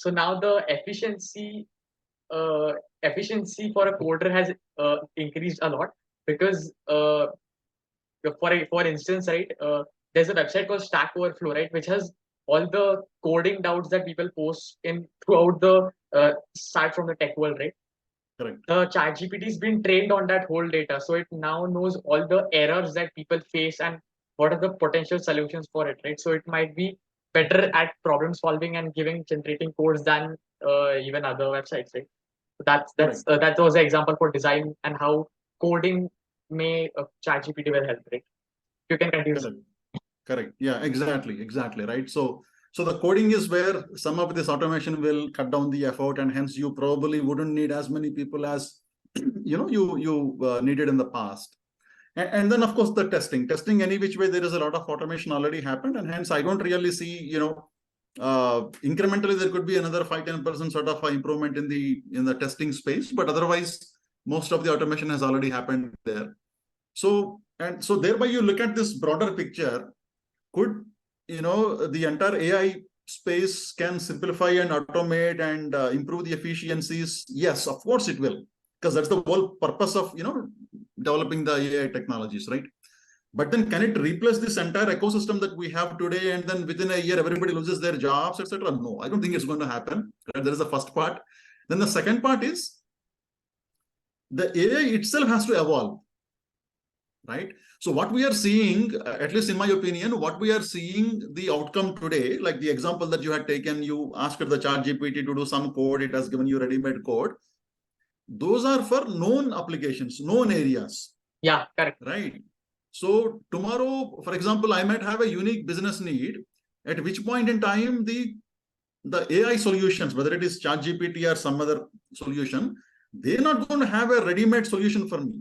now the efficiency for a coder has increased a lot because for instance, right, there's a website called Stack Overflow, right, which has all the coding doubts that people post in throughout the start from the tech world, right? Correct. The chat GPT has been trained on that whole data, so it now knows all the errors that people face and what are the potential solutions for it, right? So it might be better at problem solving and generating codes than even other websites, right? So that was an example for design and how coding may chat GPT will help, right? You can continue. Correct. Yeah, exactly. Right. So the coding is where some of this automation will cut down the effort, and hence you probably wouldn't need as many people as you needed in the past. And then of course the testing any which way, there is a lot of automation already happened, and hence I don't really see incrementally there could be another 5-10% sort of improvement in the testing space, but otherwise most of the automation has already happened there. So thereby you look at this broader picture. Could the entire AI space can simplify and automate and improve the efficiencies? Yes, of course it will, because that's the whole purpose of developing the AI technologies, right? But then can it replace this entire ecosystem that we have today, and then within a year everybody loses their jobs, etc.? No, I don't think it's going to happen. Right? That is the first part. Then the second part is the AI itself has to evolve, right? So what we are seeing, at least in my opinion, what we are seeing the outcome today, like the example that you had taken, you asked the chat GPT to do some code, it has given you ready-made code. Those are for known applications, known areas. Yeah, correct. Right. So tomorrow, for example, I might have a unique business need, at which point in time the AI solutions, whether it is chat GPT or some other solution, they're not going to have a ready-made solution for me.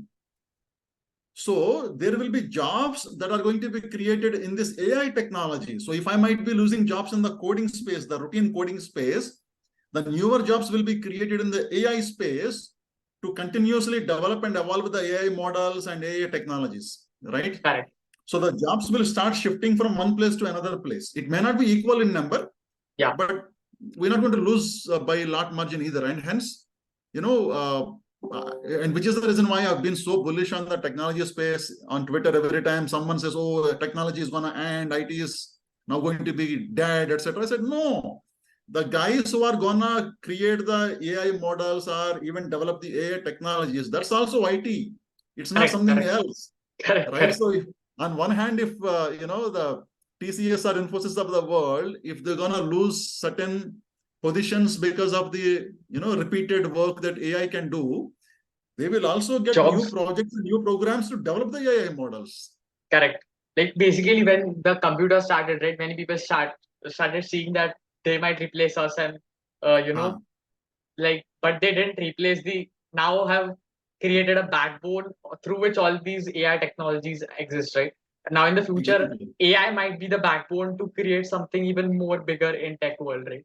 So there will be jobs that are going to be created in this AI technology. So if I might be losing jobs in the coding space, the routine coding space, the newer jobs will be created in the AI space to continuously develop and evolve the AI models and AI technologies, right? Correct. So the jobs will start shifting from one place to another place. It may not be equal in number, yeah, but we're not going to lose by a lot margin either. And hence, and which is the reason why I've been so bullish on the technology space on Twitter. Every time someone says, "Oh, technology is going to end, IT is now going to be dead," etc., I said, no. The guys who are going to create the AI models or even develop the AI technologies, that's also IT. It's not something else. Right? So if, on one hand, if the TCS or Infosys of the world, if they're going to lose certain positions because of the repeated work that AI can do, they will also get new projects and new programs to develop the AI models. Correct. Like basically when the computer started, right, many people started seeing that they might replace us, and but they didn't replace now have created a backbone through which all these AI technologies exist, right? Now in the future, exactly, AI might be the backbone to create something even more bigger in tech world, right?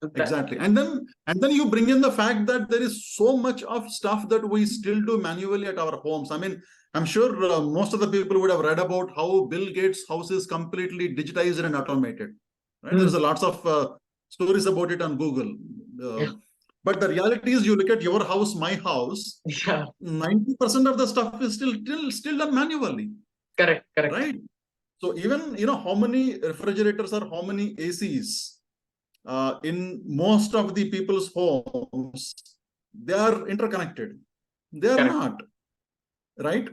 So exactly. And then you bring in the fact that there is so much of stuff that we still do manually at our homes. I mean, I'm sure most of the people would have read about how Bill Gates' house is completely digitized and automated. Right? There's a lots of stories about it on Google. Yeah. But the reality is, you look at your house, my house, Yeah. 90% of the stuff is still done manually. Correct. Right? So even, how many refrigerators or how many ACs in most of the people's homes, they are interconnected. They are Correct. not. Right?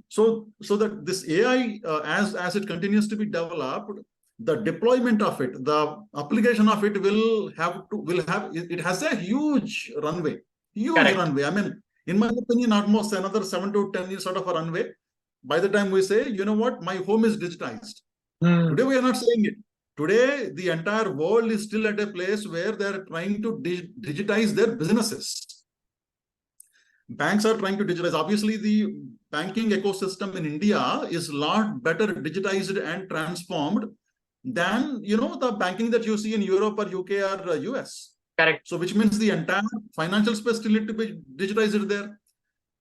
So that this AI, as it continues to be developed, the deployment of it, the application of it will have, it has a huge runway. Correct. I mean, in my opinion, almost another 7 to 10 years sort of a runway. By the time we say, you know what, my home is digitized. Today we are not saying it. Today, the entire world is still at a place where they are trying to digitize their businesses. Banks are trying to digitize. Obviously, the banking ecosystem in India is a lot better digitized and transformed than, the banking that you see in Europe or UK or US. Correct. So which means the entire financial space still need to be digitized there.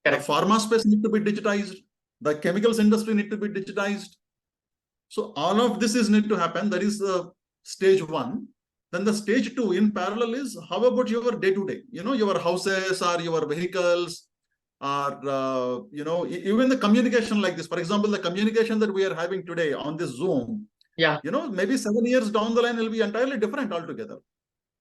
Correct. The pharma space need to be digitized. The chemicals industry need to be digitized. So all of this is need to happen. That is stage one. Then the stage two in parallel is, how about your day-to-day? Your houses or your vehicles, or even the communication like this. For example, the communication that we are having today on this Zoom. Yeah. Maybe 7 years down the line will be entirely different altogether.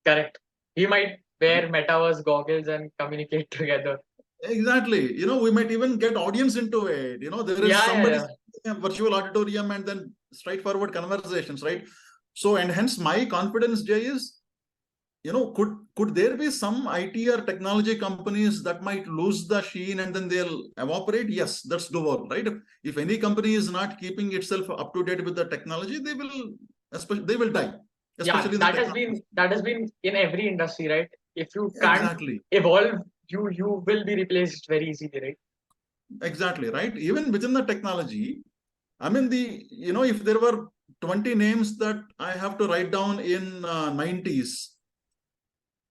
Correct. We might wear metaverse goggles and communicate together. Exactly. We might even get audience into it. There is somebody in a virtual auditorium and then straightforward conversations, right? So, and hence my confidence, Jay, is, could there be some IT or technology companies that might lose the sheen and then they'll evaporate? Yes, that's doable, right? If any company is not keeping itself up to date with the technology, they will die. Especially that has been in every industry, right? If you can't evolve, you will be replaced very easily, right? Exactly, right? Even within the technology, I mean, if there were 20 names that I have to write down in 90s,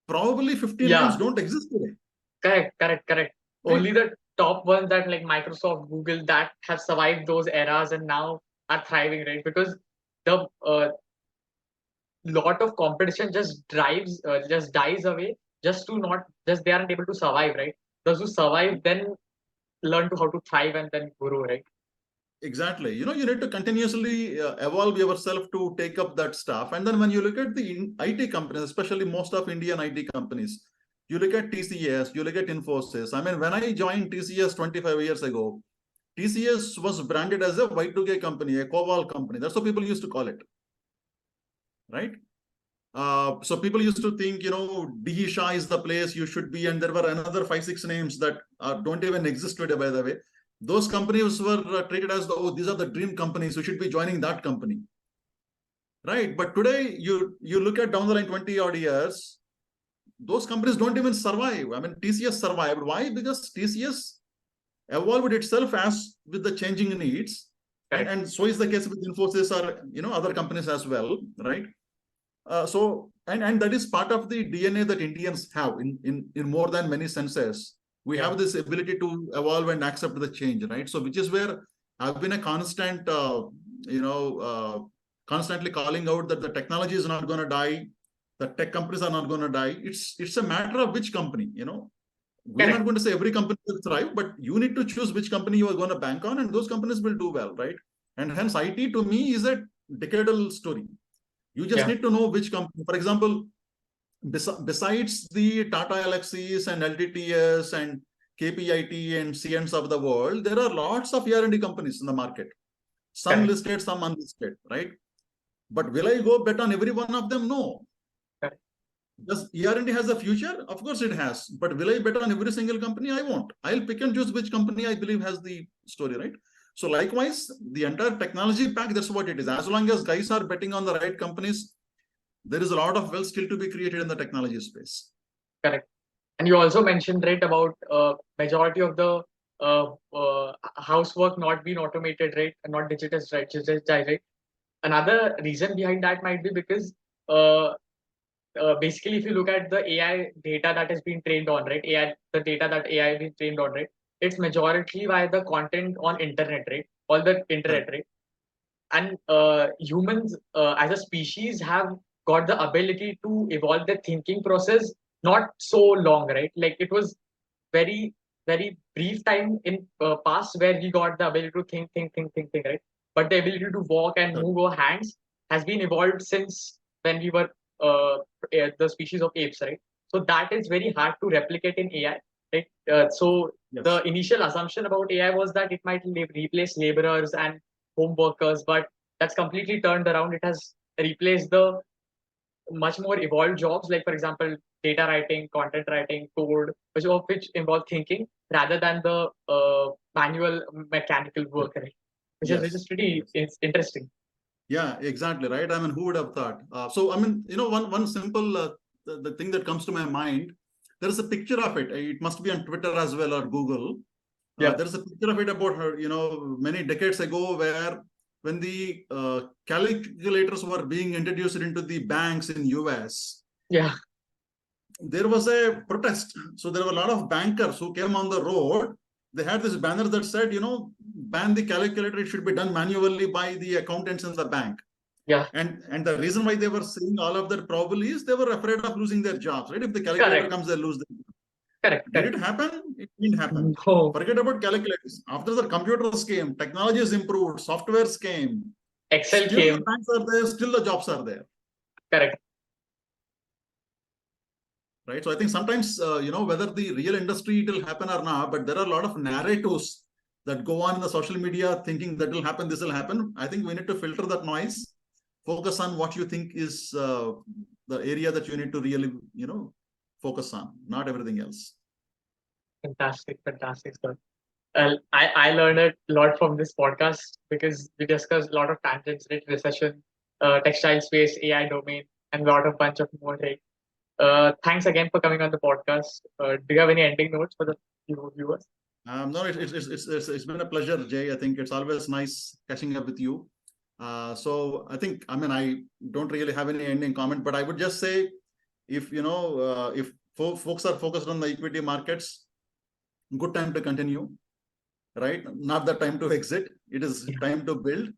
probably 50 names don't exist today. Correct. Right? Only the top ones, that like Microsoft, Google, that have survived those eras and now are thriving, right? Because the lot of competition just dies away, just they aren't able to survive, right? Those who survive then learn to how to thrive and then grow, right? Exactly. You need to continuously evolve yourself to take up that stuff. And then when you look at the IT companies, especially most of Indian IT companies, you look at TCS, you look at Infosys. I mean, when I joined TCS 25 years ago, TCS was branded as a Y2K company, a COBOL company. That's what people used to call it. Right? So people used to think, DE Shah is the place you should be. And there were another 5-6 names that don't even exist today, by the way. Those companies were treated as these are the dream companies. You should be joining that company. Right? But today, you look at down the line 20 odd years, those companies don't even survive. I mean, TCS survived. Why? Because TCS evolved itself as with the changing needs. And so is the case with Infosys or, other companies as well, right? So that is part of the DNA that Indians have in more than many senses. We have this ability to evolve and accept the change, right? So which is where I've been a constant, constantly calling out that the technology is not going to die. The tech companies are not going to die. It's a matter of which company, We're not going to say every company will thrive, but you need to choose which company you are going to bank on, and those companies will do well, right? And hence IT to me is a decadal story. You just need to know which company. For example, besides the Tata Elxsis and LTTS and KPIT and CNs of the world, there are lots of ER&D companies in the market. Some listed, some unlisted, right? But will I go bet on every one of them? No. Does ER&D has a future? Of course it has. But will I bet on every single company? I won't. I'll pick and choose which company I believe has the story, right? So likewise, the entire technology pack, that's what it is. As long as guys are betting on the right companies, there is a lot of wealth still to be created in the technology space. Correct. And you also mentioned, right, about majority of the housework not being automated, right, and not digitized, right? Another reason behind that might be because basically, if you look at the AI data that is being trained on, right, the data that AI is being trained on, right, it's majority by the content on internet, right? All the internet, right? And humans as a species have got the ability to evolve the thinking process not so long, right? Like it was very very brief time in past where we got the ability to think, right? But the ability to walk and Correct. move our hands has been evolved since when we were the species of apes, right? So that is very hard to replicate in AI, right? So Yes. the initial assumption about AI was that it might replace laborers and home workers, but that's completely turned around. It has replaced the much more evolved jobs, like for example, data writing, content writing, code, which involve thinking rather than the manual mechanical work, right? Which is pretty interesting. Yeah, exactly right. I mean, who would have thought? So, I mean, one simple the thing that comes to my mind. There is a picture of it. It must be on Twitter as well or Google. Yeah. There is a picture of it about her, many decades ago, where when the calculators were being introduced into the banks in US, Yeah. there was a protest. So there were a lot of bankers who came on the road. They had this banner that said, ban the calculator. It should be done manually by the accountants in the bank. Yeah. And the reason why they were saying all of that probably is they were afraid of losing their jobs, right? If the calculator comes, they lose their job. Correct. Did it happen? It didn't happen. No. Forget about calculators. After the computers came, technologies improved, softwares came. Excel Still came. the banks are there, still the jobs are there. Correct. Right. So I think sometimes, whether the real industry it will happen or not, but there are a lot of narratives that go on in the social media thinking that will happen, this will happen. I think we need to filter that noise, focus on what you think is the area that you need to really, focus on, not everything else. Fantastic, sir. I learned a lot from this podcast because we discussed a lot of tangents, right? Recession, textile space, AI domain, and a lot of bunch of more. Right? Thanks again for coming on the podcast. Do you have any ending notes for the viewers? No, it's been a pleasure, Jay. I think it's always nice catching up with you. So I think, I don't really have any ending comment, but I would just say, if folks are focused on the equity markets, good time to continue, right? Not the time to exit. It is time to build.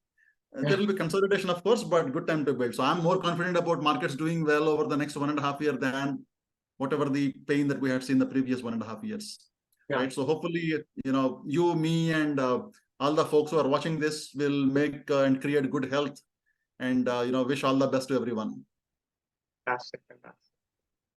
There will be consolidation, of course, but good time to build. So I'm more confident about markets doing well over the next 1.5 years than whatever the pain that we had seen the previous 1.5 years. Right. So hopefully, you, me, and all the folks who are watching this will make and create good health, and wish all the best to everyone. Fantastic.